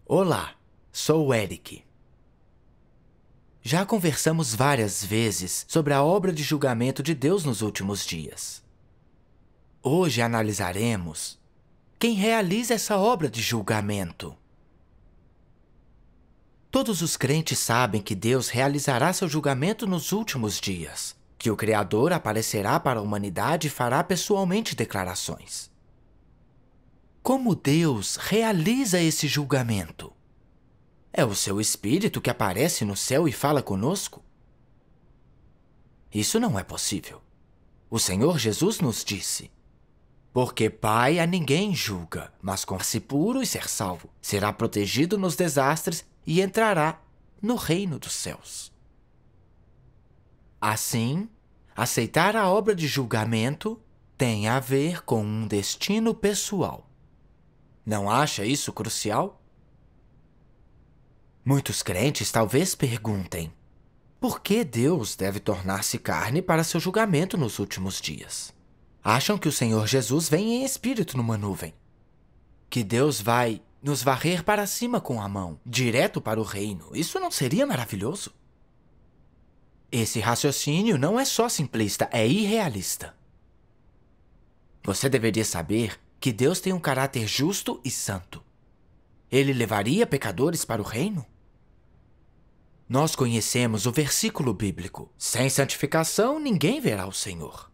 Olá, sou o Eric. Já conversamos várias vezes sobre a obra de julgamento de Deus nos últimos dias. Hoje analisaremos quem realiza essa obra de julgamento. Todos os crentes sabem que Deus realizará seu julgamento nos últimos dias, que o Criador aparecerá para a humanidade e fará pessoalmente declarações. Como Deus realiza esse julgamento? É o seu Espírito que aparece no céu e fala conosco? Isso não é possível. O Senhor Jesus nos disse: porque Pai a ninguém julga, mas com-se puro e ser salvo, será protegido nos desastres e entrará no reino dos céus. Assim, aceitar a obra de julgamento tem a ver com um destino pessoal. Não acha isso crucial? Muitos crentes talvez perguntem: por que Deus deve tornar-se carne para seu julgamento nos últimos dias? Acham que o Senhor Jesus vem em espírito numa nuvem, que Deus vai nos varrer para cima com a mão, direto para o reino. Isso não seria maravilhoso? Esse raciocínio não é só simplista, é irrealista. Você deveria saber que Deus tem um caráter justo e santo. Ele levaria pecadores para o reino? Nós conhecemos o versículo bíblico: sem santificação ninguém verá o Senhor.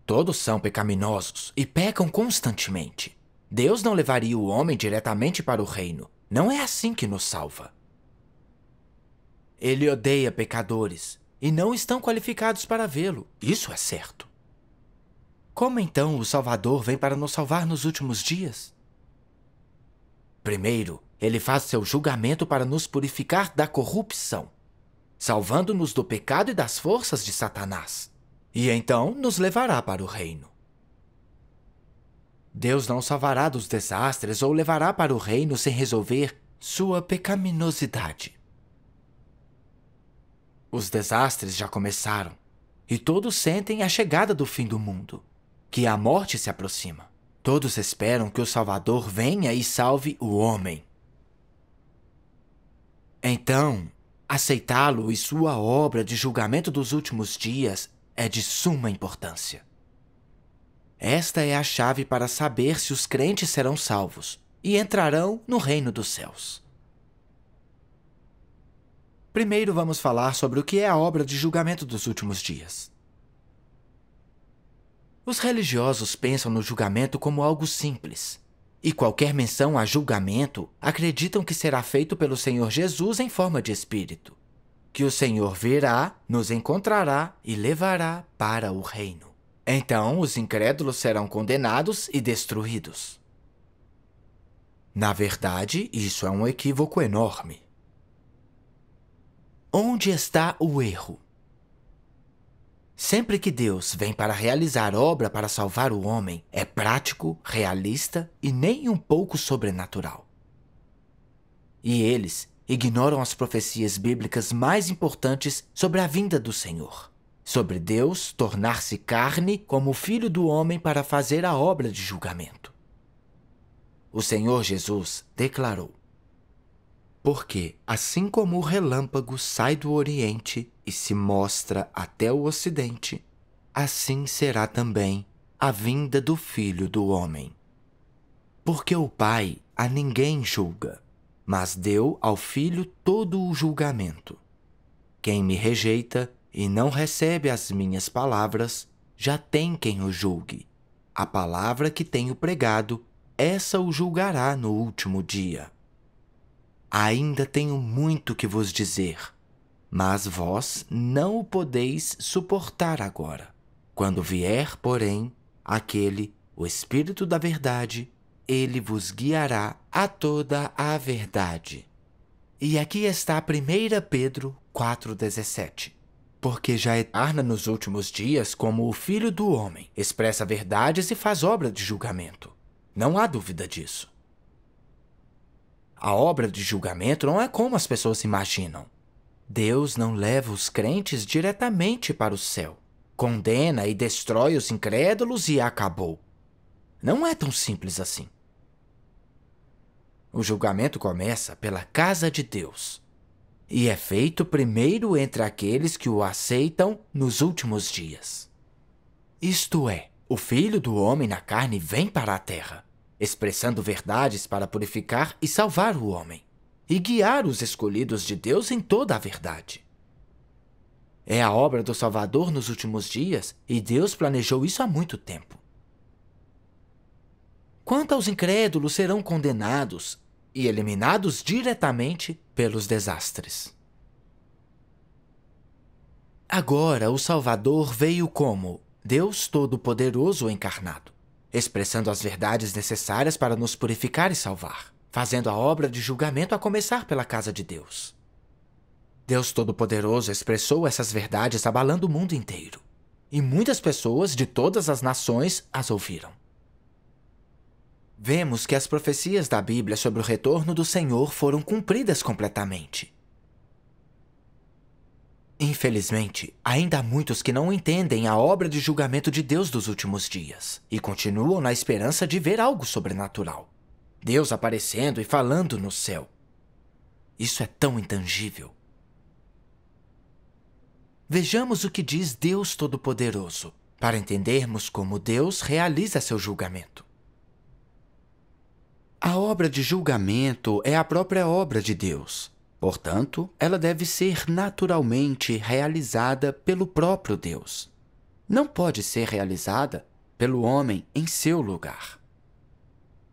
Todos são pecaminosos e pecam constantemente. Deus não levaria o homem diretamente para o reino. Não é assim que nos salva. Ele odeia pecadores e não estão qualificados para vê-lo. Isso é certo. Como então o Salvador vem para nos salvar nos últimos dias? Primeiro, ele faz seu julgamento para nos purificar da corrupção, salvando-nos do pecado e das forças de Satanás. E então nos levará para o reino. Deus não salvará dos desastres ou levará para o reino sem resolver sua pecaminosidade. Os desastres já começaram, e todos sentem a chegada do fim do mundo, que a morte se aproxima. Todos esperam que o Salvador venha e salve o homem. Então, aceitá-lo e sua obra de julgamento dos últimos dias é de suma importância. Esta é a chave para saber se os crentes serão salvos e entrarão no reino dos céus. Primeiro vamos falar sobre o que é a obra de julgamento dos últimos dias. Os religiosos pensam no julgamento como algo simples, e qualquer menção a julgamento acreditam que será feito pelo Senhor Jesus em forma de Espírito, que o Senhor virá, nos encontrará e levará para o reino. Então os incrédulos serão condenados e destruídos. Na verdade, isso é um equívoco enorme. Onde está o erro? Sempre que Deus vem para realizar obra para salvar o homem, é prático, realista e nem um pouco sobrenatural. E eles ignoram as profecias bíblicas mais importantes sobre a vinda do Senhor, sobre Deus tornar-se carne como o Filho do Homem para fazer a obra de julgamento. O Senhor Jesus declarou: porque, assim como o relâmpago sai do Oriente e se mostra até o Ocidente, assim será também a vinda do Filho do Homem. Porque o Pai a ninguém julga, mas deu ao Filho todo o julgamento. Quem me rejeita e não recebe as minhas palavras, já tem quem o julgue. A palavra que tenho pregado, essa o julgará no último dia. Ainda tenho muito que vos dizer, mas vós não o podeis suportar agora. Quando vier, porém, aquele, o Espírito da Verdade, ele vos guiará a toda a verdade. E aqui está 1 Pedro 4,17. Porque já encarna nos últimos dias como o Filho do Homem, expressa verdades e faz obra de julgamento. Não há dúvida disso. A obra de julgamento não é como as pessoas imaginam. Deus não leva os crentes diretamente para o céu, condena e destrói os incrédulos e acabou. Não é tão simples assim. O julgamento começa pela casa de Deus e é feito primeiro entre aqueles que o aceitam nos últimos dias. Isto é, o Filho do Homem na carne vem para a terra, expressando verdades para purificar e salvar o homem, e guiar os escolhidos de Deus em toda a verdade. É a obra do Salvador nos últimos dias, e Deus planejou isso há muito tempo. Quanto aos incrédulos, serão condenados e eliminados diretamente pelos desastres. Agora, o Salvador veio como Deus Todo-Poderoso encarnado, expressando as verdades necessárias para nos purificar e salvar, fazendo a obra de julgamento a começar pela casa de Deus. Deus Todo-Poderoso expressou essas verdades abalando o mundo inteiro, e muitas pessoas de todas as nações as ouviram. Vemos que as profecias da Bíblia sobre o retorno do Senhor foram cumpridas completamente. Infelizmente, ainda há muitos que não entendem a obra de julgamento de Deus dos últimos dias e continuam na esperança de ver algo sobrenatural. Deus aparecendo e falando no céu. Isso é tão intangível. Vejamos o que diz Deus Todo-Poderoso, para entendermos como Deus realiza seu julgamento. A obra de julgamento é a própria obra de Deus. Portanto, ela deve ser naturalmente realizada pelo próprio Deus. Não pode ser realizada pelo homem em seu lugar.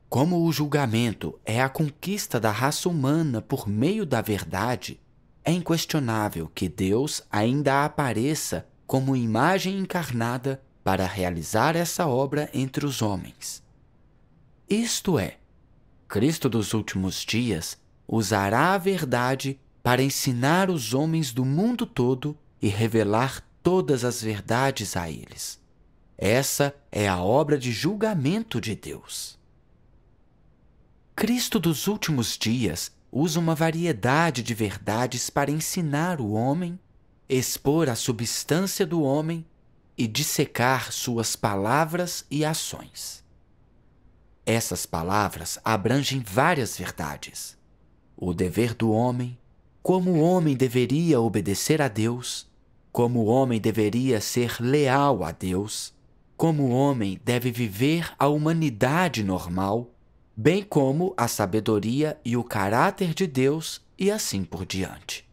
Como o julgamento é a conquista da raça humana por meio da verdade, é inquestionável que Deus ainda apareça como imagem encarnada para realizar essa obra entre os homens. Isto é, Cristo dos últimos dias usará a verdade para ensinar os homens do mundo todo e revelar todas as verdades a eles. Essa é a obra de julgamento de Deus. Cristo dos últimos dias usa uma variedade de verdades para ensinar o homem, expor a substância do homem e dissecar suas palavras e ações. Essas palavras abrangem várias verdades. O dever do homem, como o homem deveria obedecer a Deus, como o homem deveria ser leal a Deus, como o homem deve viver a humanidade normal, bem como a sabedoria e o caráter de Deus e assim por diante.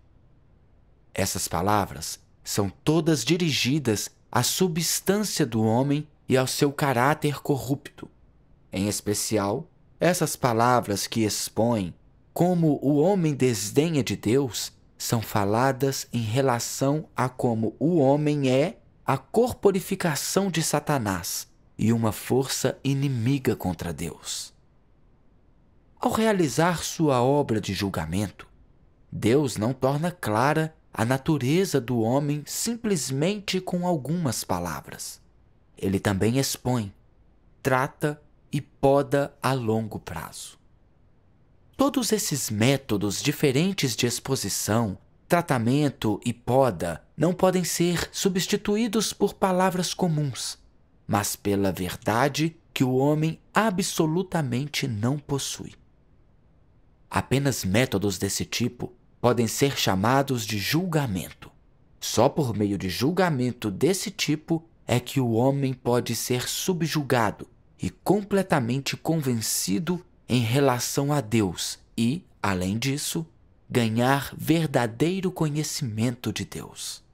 Essas palavras são todas dirigidas à substância do homem e ao seu caráter corrupto. Em especial, essas palavras que expõem como o homem desdenha de Deus são faladas em relação a como o homem é a corporificação de Satanás e uma força inimiga contra Deus. Ao realizar sua obra de julgamento, Deus não torna clara a natureza do homem simplesmente com algumas palavras. Ele também expõe, trata e poda a longo prazo. Todos esses métodos diferentes de exposição, tratamento e poda não podem ser substituídos por palavras comuns, mas pela verdade que o homem absolutamente não possui. Apenas métodos desse tipo podem ser chamados de julgamento. Só por meio de julgamento desse tipo é que o homem pode ser subjugado e completamente convencido em relação a Deus e, além disso, ganhar verdadeiro conhecimento de Deus.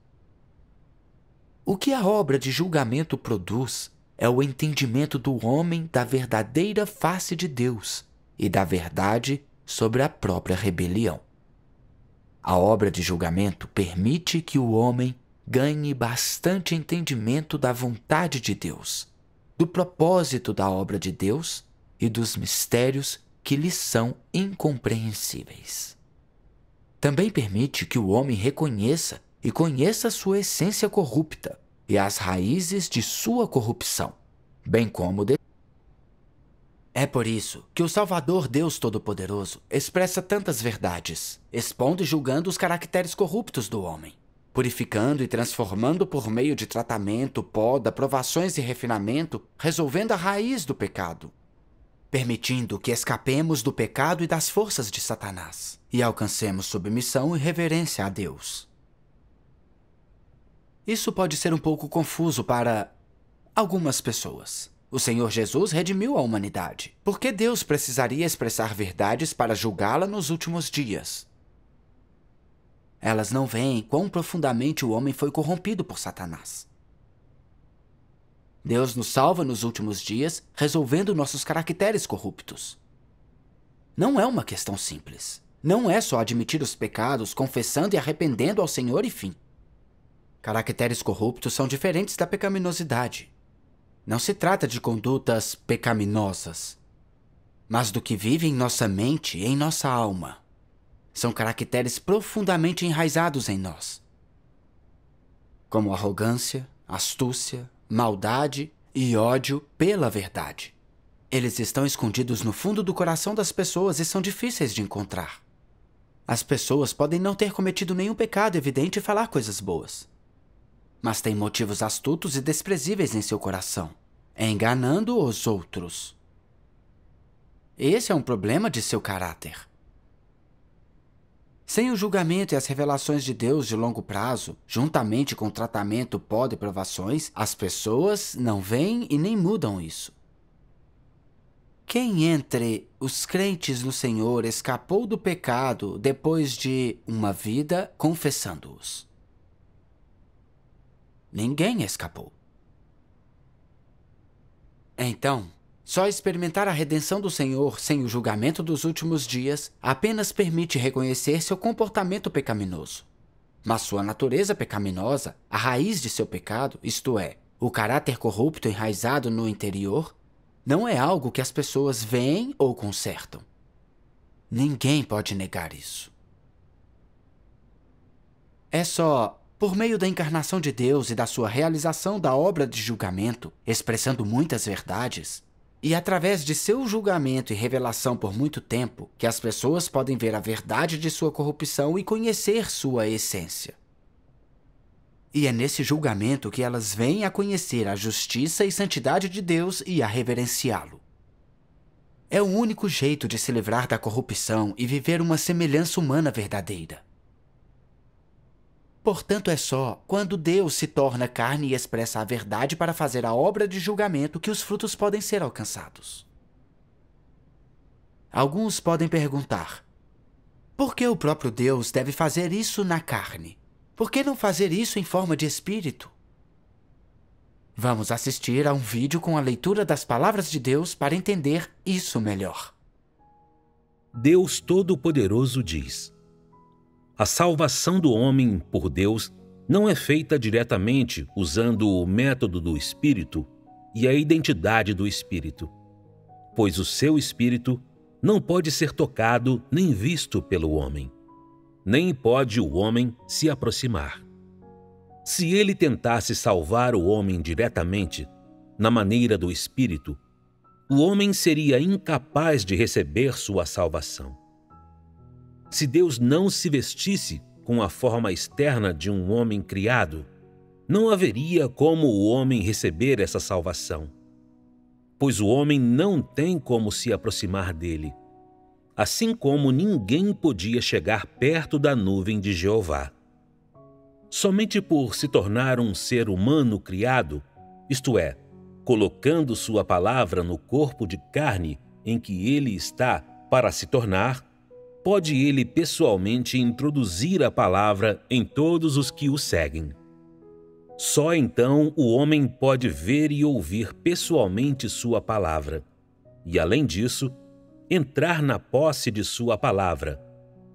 O que a obra de julgamento produz é o entendimento do homem da verdadeira face de Deus e da verdade sobre a própria rebelião. A obra de julgamento permite que o homem ganhe bastante entendimento da vontade de Deus, do propósito da obra de Deus e dos mistérios que lhe são incompreensíveis. Também permite que o homem reconheça e conheça sua essência corrupta e as raízes de sua corrupção, bem como É por isso que o Salvador Deus Todo-Poderoso expressa tantas verdades, expondo e julgando os caracteres corruptos do homem. purificando e transformando por meio de tratamento, poda, provações e refinamento, resolvendo a raiz do pecado, permitindo que escapemos do pecado e das forças de Satanás e alcancemos submissão e reverência a Deus. Isso pode ser um pouco confuso para algumas pessoas. O Senhor Jesus redimiu a humanidade. Por que Deus precisaria expressar verdades para julgá-la nos últimos dias? Elas não veem quão profundamente o homem foi corrompido por Satanás. Deus nos salva nos últimos dias, resolvendo nossos caracteres corruptos. Não é uma questão simples. Não é só admitir os pecados, confessando e arrependendo ao Senhor e fim. Caracteres corruptos são diferentes da pecaminosidade. Não se trata de condutas pecaminosas, mas do que vive em nossa mente e em nossa alma. São caracteres profundamente enraizados em nós, como arrogância, astúcia, maldade e ódio pela verdade. Eles estão escondidos no fundo do coração das pessoas e são difíceis de encontrar. As pessoas podem não ter cometido nenhum pecado evidente e falar coisas boas, mas têm motivos astutos e desprezíveis em seu coração, enganando os outros. Esse é um problema de seu caráter. Sem o julgamento e as revelações de Deus de longo prazo, juntamente com o tratamento, poda e provações, as pessoas não veem e nem mudam isso. Quem entre os crentes no Senhor escapou do pecado depois de uma vida confessando-os? Ninguém escapou. Então, só experimentar a redenção do Senhor sem o julgamento dos últimos dias apenas permite reconhecer seu comportamento pecaminoso. Mas sua natureza pecaminosa, a raiz de seu pecado, isto é, o caráter corrupto enraizado no interior, não é algo que as pessoas veem ou consertam. Ninguém pode negar isso. É só por meio da encarnação de Deus e da sua realização da obra de julgamento, expressando muitas verdades, e através de seu julgamento e revelação por muito tempo, que as pessoas podem ver a verdade de sua corrupção e conhecer sua essência. E é nesse julgamento que elas vêm a conhecer a justiça e santidade de Deus e a reverenciá-lo. É o único jeito de se livrar da corrupção e viver uma semelhança humana verdadeira. Portanto, é só quando Deus se torna carne e expressa a verdade para fazer a obra de julgamento que os frutos podem ser alcançados. Alguns podem perguntar: por que o próprio Deus deve fazer isso na carne? Por que não fazer isso em forma de espírito? Vamos assistir a um vídeo com a leitura das palavras de Deus para entender isso melhor. Deus Todo-Poderoso diz: a salvação do homem por Deus não é feita diretamente usando o método do Espírito e a identidade do Espírito, pois o seu Espírito não pode ser tocado nem visto pelo homem, nem pode o homem se aproximar. Se ele tentasse salvar o homem diretamente, na maneira do Espírito, o homem seria incapaz de receber sua salvação. Se Deus não se vestisse com a forma externa de um homem criado, não haveria como o homem receber essa salvação, pois o homem não tem como se aproximar dele, assim como ninguém podia chegar perto da nuvem de Jeová. Somente por se tornar um ser humano criado, isto é, colocando sua palavra no corpo de carne em que ele está para se tornar, pode ele pessoalmente introduzir a palavra em todos os que o seguem. Só então o homem pode ver e ouvir pessoalmente sua palavra, e além disso, entrar na posse de sua palavra,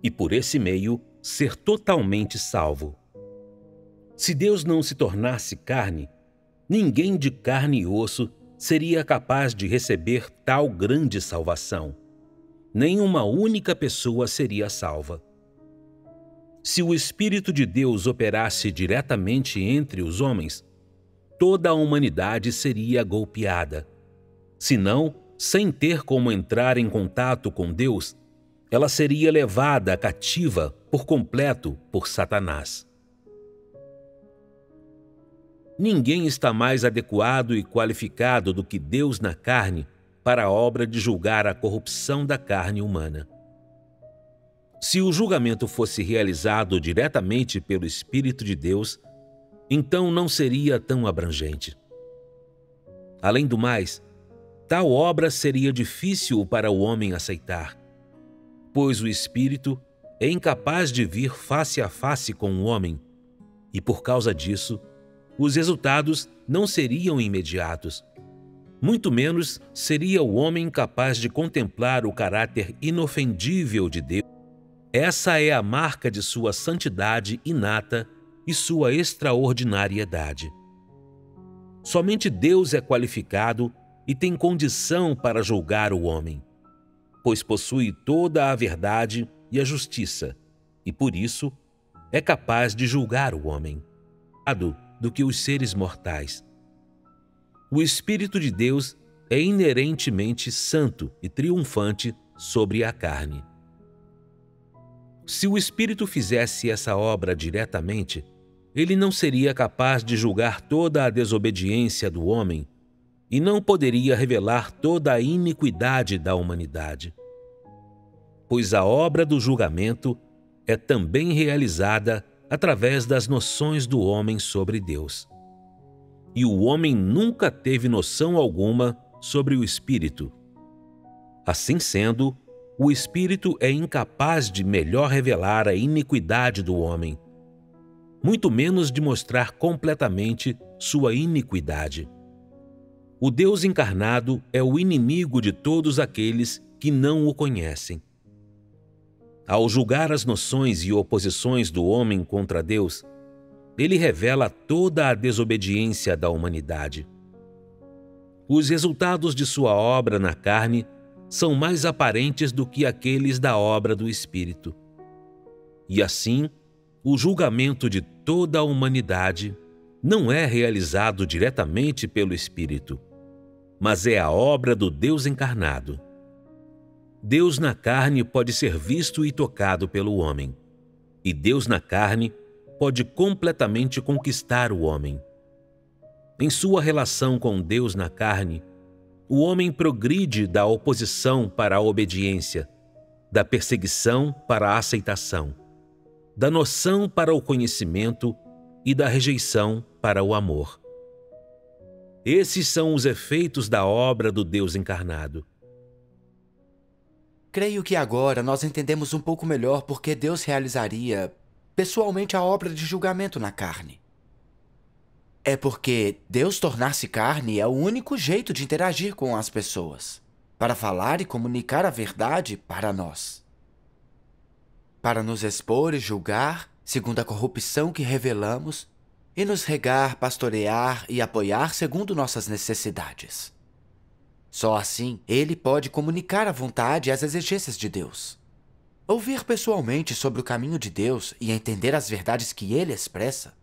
e por esse meio ser totalmente salvo. Se Deus não se tornasse carne, ninguém de carne e osso seria capaz de receber tal grande salvação. Nem uma única pessoa seria salva. Se o Espírito de Deus operasse diretamente entre os homens, toda a humanidade seria golpeada. Se não, sem ter como entrar em contato com Deus, ela seria levada cativa por completo por Satanás. Ninguém está mais adequado e qualificado do que Deus na carne para a obra de julgar a corrupção da carne humana. Se o julgamento fosse realizado diretamente pelo Espírito de Deus, então não seria tão abrangente. Além do mais, tal obra seria difícil para o homem aceitar, pois o Espírito é incapaz de vir face a face com o homem, e por causa disso, os resultados não seriam imediatos. Muito menos seria o homem capaz de contemplar o caráter inofendível de Deus. Essa é a marca de sua santidade inata e sua extraordinariedade. Somente Deus é qualificado e tem condição para julgar o homem, pois possui toda a verdade e a justiça, e por isso é capaz de julgar o homem, do que os seres mortais. O Espírito de Deus é inerentemente santo e triunfante sobre a carne. Se o Espírito fizesse essa obra diretamente, ele não seria capaz de julgar toda a desobediência do homem e não poderia revelar toda a iniquidade da humanidade. Pois a obra do julgamento é também realizada através das noções do homem sobre Deus. E o homem nunca teve noção alguma sobre o Espírito. Assim sendo, o Espírito é incapaz de melhor revelar a iniquidade do homem, muito menos de mostrar completamente sua iniquidade. O Deus encarnado é o inimigo de todos aqueles que não o conhecem. Ao julgar as noções e oposições do homem contra Deus, ele revela toda a desobediência da humanidade. Os resultados de sua obra na carne são mais aparentes do que aqueles da obra do Espírito. E assim, o julgamento de toda a humanidade não é realizado diretamente pelo Espírito, mas é a obra do Deus encarnado. Deus na carne pode ser visto e tocado pelo homem, e Deus na carne pode completamente conquistar o homem. Em sua relação com Deus na carne, o homem progride da oposição para a obediência, da perseguição para a aceitação, da noção para o conhecimento e da rejeição para o amor. Esses são os efeitos da obra do Deus encarnado. Creio que agora nós entendemos um pouco melhor por que Deus realizaria pessoalmente a obra de julgamento na carne. É porque Deus tornar-se carne é o único jeito de interagir com as pessoas, para falar e comunicar a verdade para nós, para nos expor e julgar segundo a corrupção que revelamos e nos regar, pastorear e apoiar segundo nossas necessidades. Só assim, ele pode comunicar a vontade e as exigências de Deus. Ouvir pessoalmente sobre o caminho de Deus e entender as verdades que ele expressa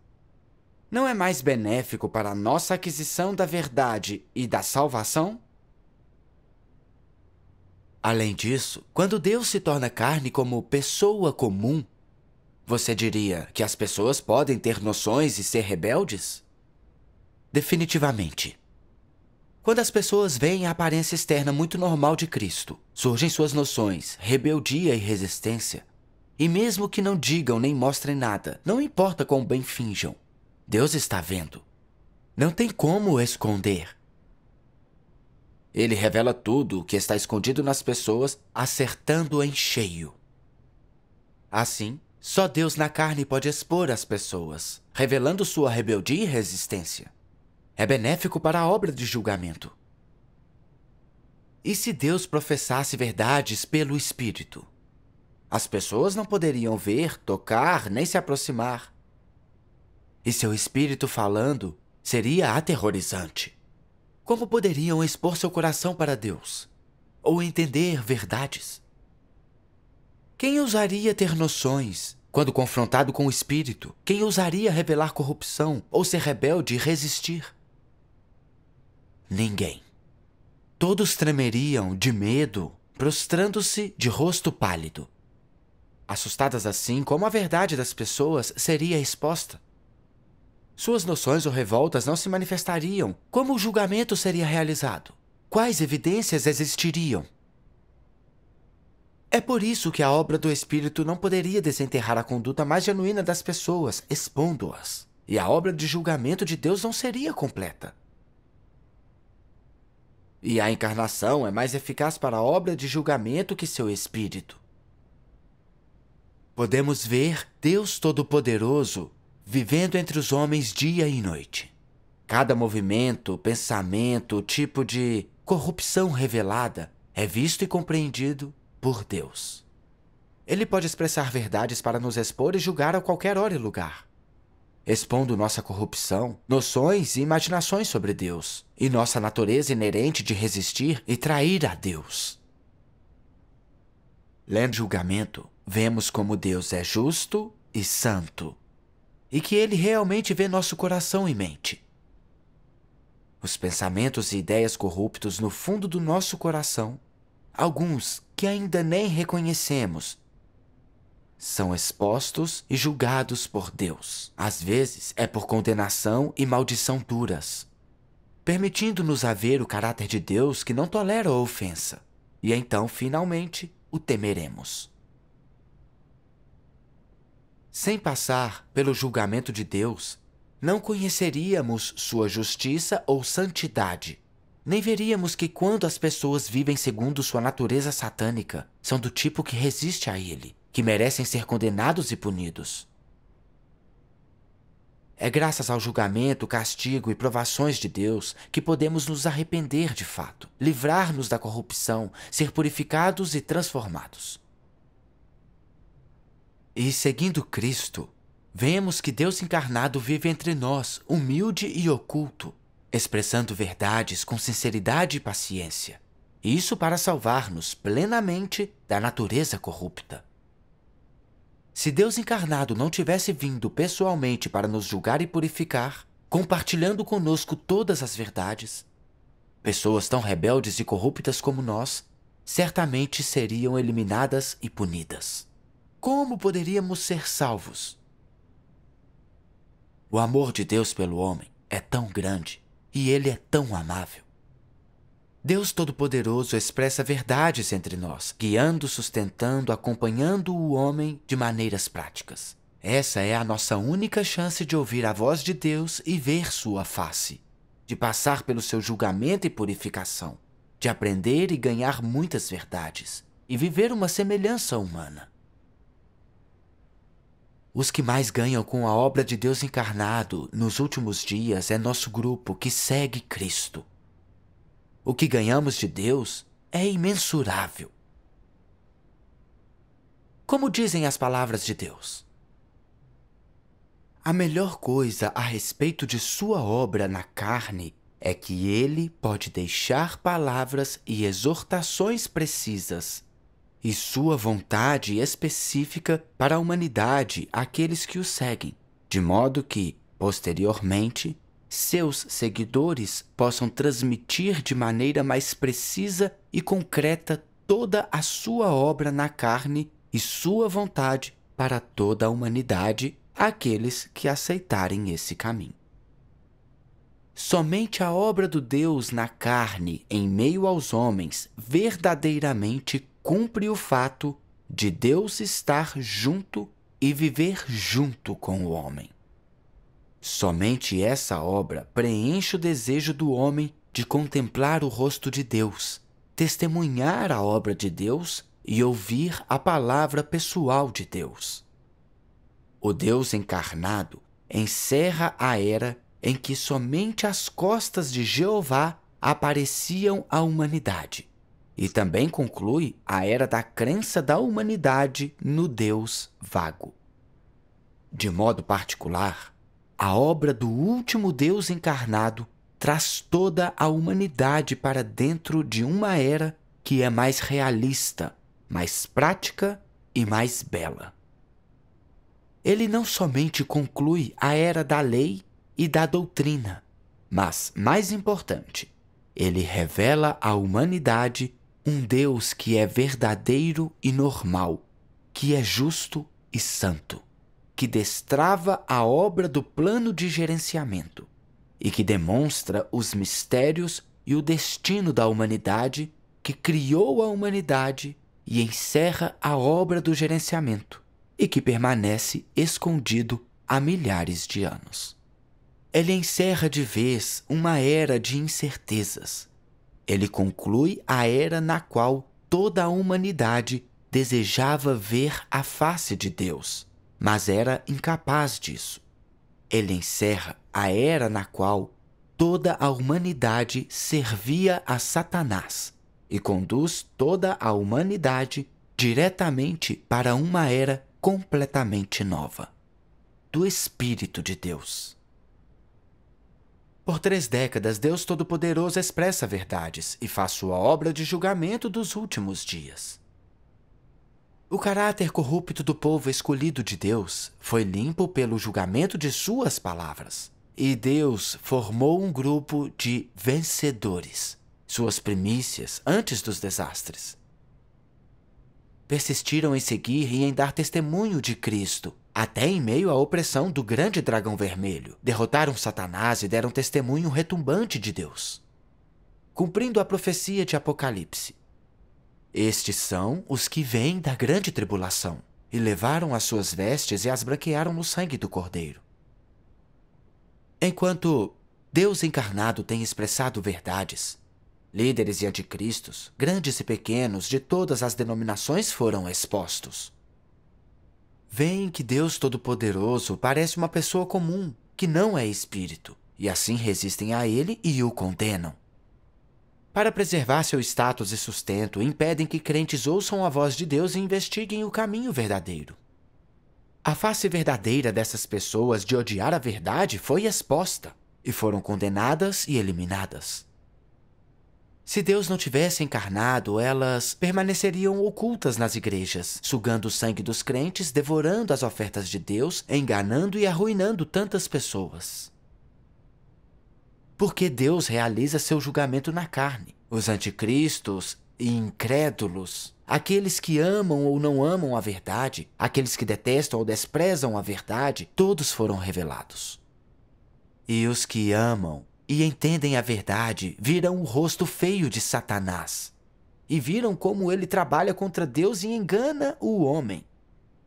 não é mais benéfico para a nossa aquisição da verdade e da salvação? Além disso, quando Deus se torna carne como pessoa comum, você diria que as pessoas podem ter noções e ser rebeldes? Definitivamente. Quando as pessoas veem a aparência externa muito normal de Cristo, surgem suas noções, rebeldia e resistência. E mesmo que não digam nem mostrem nada, não importa quão bem finjam, Deus está vendo. Não tem como esconder. Ele revela tudo o que está escondido nas pessoas, acertando em cheio. Assim, só Deus na carne pode expor as pessoas, revelando sua rebeldia e resistência. É benéfico para a obra de julgamento. E se Deus professasse verdades pelo Espírito? As pessoas não poderiam ver, tocar, nem se aproximar. E seu Espírito falando seria aterrorizante. Como poderiam expor seu coração para Deus? Ou entender verdades? Quem ousaria ter noções quando confrontado com o Espírito? Quem ousaria revelar corrupção ou ser rebelde e resistir? Ninguém. Todos tremeriam de medo, prostrando-se de rosto pálido, assustadas assim como a verdade das pessoas seria exposta. Suas noções ou revoltas não se manifestariam. Como o julgamento seria realizado? Quais evidências existiriam? É por isso que a obra do Espírito não poderia desenterrar a conduta mais genuína das pessoas, expondo-as. E a obra de julgamento de Deus não seria completa. E a encarnação é mais eficaz para a obra de julgamento que seu Espírito. Podemos ver Deus Todo-Poderoso vivendo entre os homens dia e noite. Cada movimento, pensamento, tipo de corrupção revelada é visto e compreendido por Deus. Ele pode expressar verdades para nos expor e julgar a qualquer hora e lugar, expondo nossa corrupção, noções e imaginações sobre Deus, e nossa natureza inerente de resistir e trair a Deus. Lendo julgamento, vemos como Deus é justo e santo, e que Ele realmente vê nosso coração e mente. Os pensamentos e ideias corruptos no fundo do nosso coração, alguns que ainda nem reconhecemos, são expostos e julgados por Deus. Às vezes é por condenação e maldição duras, permitindo-nos a ver o caráter de Deus que não tolera a ofensa, e então, finalmente, o temeremos. Sem passar pelo julgamento de Deus, não conheceríamos sua justiça ou santidade, nem veríamos que quando as pessoas vivem segundo sua natureza satânica, são do tipo que resiste a ele, que merecem ser condenados e punidos. É graças ao julgamento, castigo e provações de Deus que podemos nos arrepender de fato, livrar-nos da corrupção, ser purificados e transformados. E seguindo Cristo, vemos que Deus encarnado vive entre nós, humilde e oculto, expressando verdades com sinceridade e paciência. Isso para salvar-nos plenamente da natureza corrupta. Se Deus encarnado não tivesse vindo pessoalmente para nos julgar e purificar, compartilhando conosco todas as verdades, pessoas tão rebeldes e corruptas como nós certamente seriam eliminadas e punidas. Como poderíamos ser salvos? O amor de Deus pelo homem é tão grande e ele é tão amável. Deus Todo-Poderoso expressa verdades entre nós, guiando, sustentando, acompanhando o homem de maneiras práticas. Essa é a nossa única chance de ouvir a voz de Deus e ver sua face, de passar pelo seu julgamento e purificação, de aprender e ganhar muitas verdades e viver uma semelhança humana. Os que mais ganham com a obra de Deus encarnado nos últimos dias é nosso grupo que segue Cristo. O que ganhamos de Deus é imensurável. Como dizem as palavras de Deus? A melhor coisa a respeito de sua obra na carne é que ele pode deixar palavras e exortações precisas e sua vontade específica para a humanidade, aqueles que o seguem, de modo que, posteriormente, seus seguidores possam transmitir de maneira mais precisa e concreta toda a sua obra na carne e sua vontade para toda a humanidade, aqueles que aceitarem esse caminho. Somente a obra do Deus na carne, em meio aos homens, verdadeiramente cumpre o fato de Deus estar junto e viver junto com o homem. Somente essa obra preenche o desejo do homem de contemplar o rosto de Deus, testemunhar a obra de Deus e ouvir a palavra pessoal de Deus. O Deus encarnado encerra a era em que somente às costas de Jeová apareciam a humanidade, e também conclui a era da crença da humanidade no Deus vago. De modo particular, a obra do último Deus encarnado traz toda a humanidade para dentro de uma era que é mais realista, mais prática e mais bela. Ele não somente conclui a era da lei e da doutrina, mas, mais importante, ele revela à humanidade um Deus que é verdadeiro e normal, que é justo e santo. que destrava a obra do plano de gerenciamento e que demonstra os mistérios e o destino da humanidade, que criou a humanidade e encerra a obra do gerenciamento e que permanece escondido há milhares de anos. Ele encerra de vez uma era de incertezas. Ele conclui a era na qual toda a humanidade desejava ver a face de Deus, mas era incapaz disso. Ele encerra a era na qual toda a humanidade servia a Satanás e conduz toda a humanidade diretamente para uma era completamente nova, do Espírito de Deus. Por 3 décadas, Deus Todo-Poderoso expressa verdades e faz sua obra de julgamento dos últimos dias. O caráter corrupto do povo escolhido de Deus foi limpo pelo julgamento de suas palavras. E Deus formou um grupo de vencedores, suas primícias antes dos desastres. Persistiram em seguir e em dar testemunho de Cristo, até em meio à opressão do grande dragão vermelho. Derrotaram Satanás e deram testemunho retumbante de Deus, cumprindo a profecia de Apocalipse. Estes são os que vêm da grande tribulação e levaram as suas vestes e as branquearam no sangue do Cordeiro. Enquanto Deus encarnado tem expressado verdades, líderes e anticristos, grandes e pequenos, de todas as denominações foram expostos. Veem que Deus Todo-Poderoso parece uma pessoa comum, que não é espírito, e assim resistem a ele e o condenam. Para preservar seu status e sustento, impedem que crentes ouçam a voz de Deus e investiguem o caminho verdadeiro. A face verdadeira dessas pessoas de odiar a verdade foi exposta, e foram condenadas e eliminadas. Se Deus não tivesse encarnado, elas permaneceriam ocultas nas igrejas, sugando o sangue dos crentes, devorando as ofertas de Deus, enganando e arruinando tantas pessoas. Porque Deus realiza seu julgamento na carne. Os anticristos e incrédulos, aqueles que amam ou não amam a verdade, aqueles que detestam ou desprezam a verdade, todos foram revelados. E os que amam e entendem a verdade viram o rosto feio de Satanás e viram como ele trabalha contra Deus e engana o homem.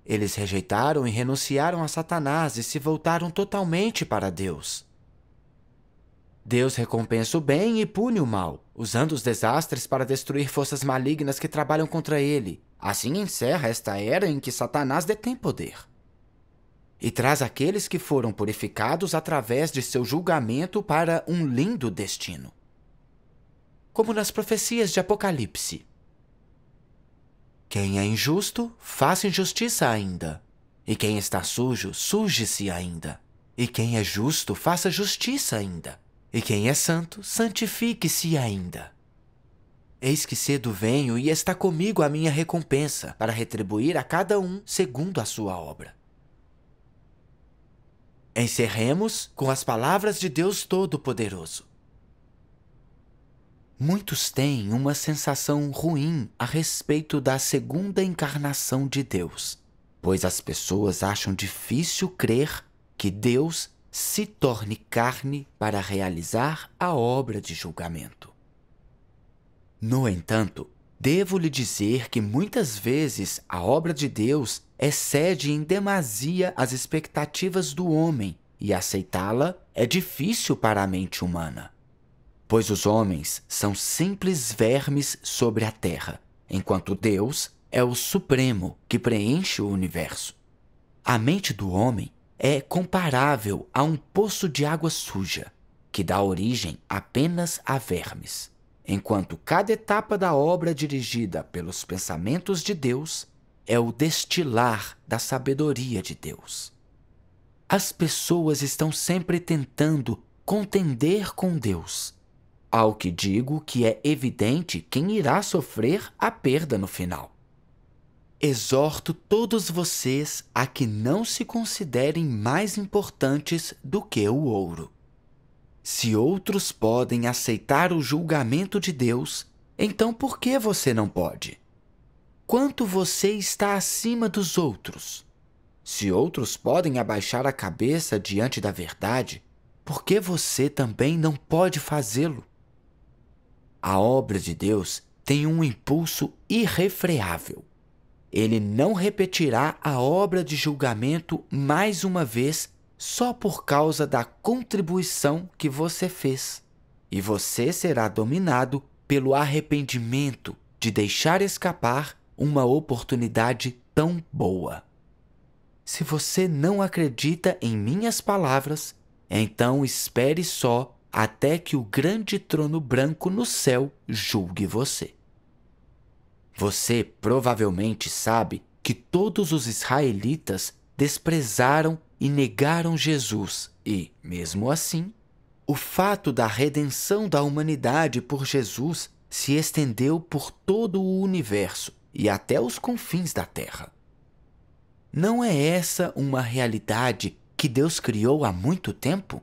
Eles rejeitaram e renunciaram a Satanás e se voltaram totalmente para Deus. Deus recompensa o bem e pune o mal, usando os desastres para destruir forças malignas que trabalham contra ele. Assim encerra esta era em que Satanás detém poder. E traz aqueles que foram purificados através de seu julgamento para um lindo destino. Como nas profecias de Apocalipse. Quem é injusto, faça injustiça ainda. E quem está sujo, suje-se ainda. E quem é justo, faça justiça ainda. E quem é santo, santifique-se ainda. Eis que cedo venho e está comigo a minha recompensa, para retribuir a cada um segundo a sua obra. Encerremos com as palavras de Deus Todo-Poderoso. Muitos têm uma sensação ruim a respeito da segunda encarnação de Deus, pois as pessoas acham difícil crer que Deus se torne carne para realizar a obra de julgamento. No entanto, devo lhe dizer que muitas vezes a obra de Deus excede em demasia as expectativas do homem, e aceitá-la é difícil para a mente humana. Pois os homens são simples vermes sobre a terra, enquanto Deus é o Supremo que preenche o universo. A mente do homem é comparável a um poço de água suja, que dá origem apenas a vermes, enquanto cada etapa da obra dirigida pelos pensamentos de Deus é o destilar da sabedoria de Deus. As pessoas estão sempre tentando contender com Deus, ao que digo que é evidente quem irá sofrer a perda no final. Exorto todos vocês a que não se considerem mais importantes do que o ouro. Se outros podem aceitar o julgamento de Deus, então por que você não pode? Quanto você está acima dos outros? Se outros podem abaixar a cabeça diante da verdade, por que você também não pode fazê-lo? A obra de Deus tem um impulso irrefreável. Ele não repetirá a obra de julgamento mais uma vez só por causa da contribuição que você fez. E você será dominado pelo arrependimento de deixar escapar uma oportunidade tão boa. Se você não acredita em minhas palavras, então espere só até que o grande trono branco no céu julgue você. Você provavelmente sabe que todos os israelitas desprezaram e negaram Jesus e, mesmo assim, o fato da redenção da humanidade por Jesus se estendeu por todo o universo e até os confins da Terra. Não é essa uma realidade que Deus criou há muito tempo?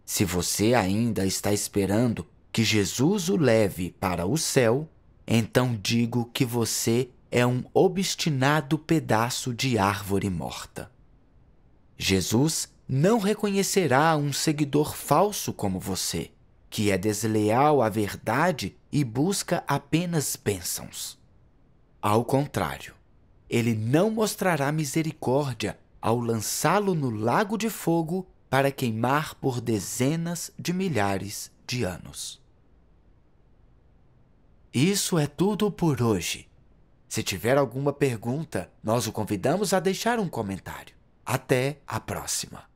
Se você ainda está esperando que Jesus o leve para o céu, então digo que você é um obstinado pedaço de árvore morta. Jesus não reconhecerá um seguidor falso como você, que é desleal à verdade e busca apenas bênçãos. Ao contrário, ele não mostrará misericórdia ao lançá-lo no lago de fogo para queimar por dezenas de milhares de anos. Isso é tudo por hoje. Se tiver alguma pergunta, nós o convidamos a deixar um comentário. Até a próxima!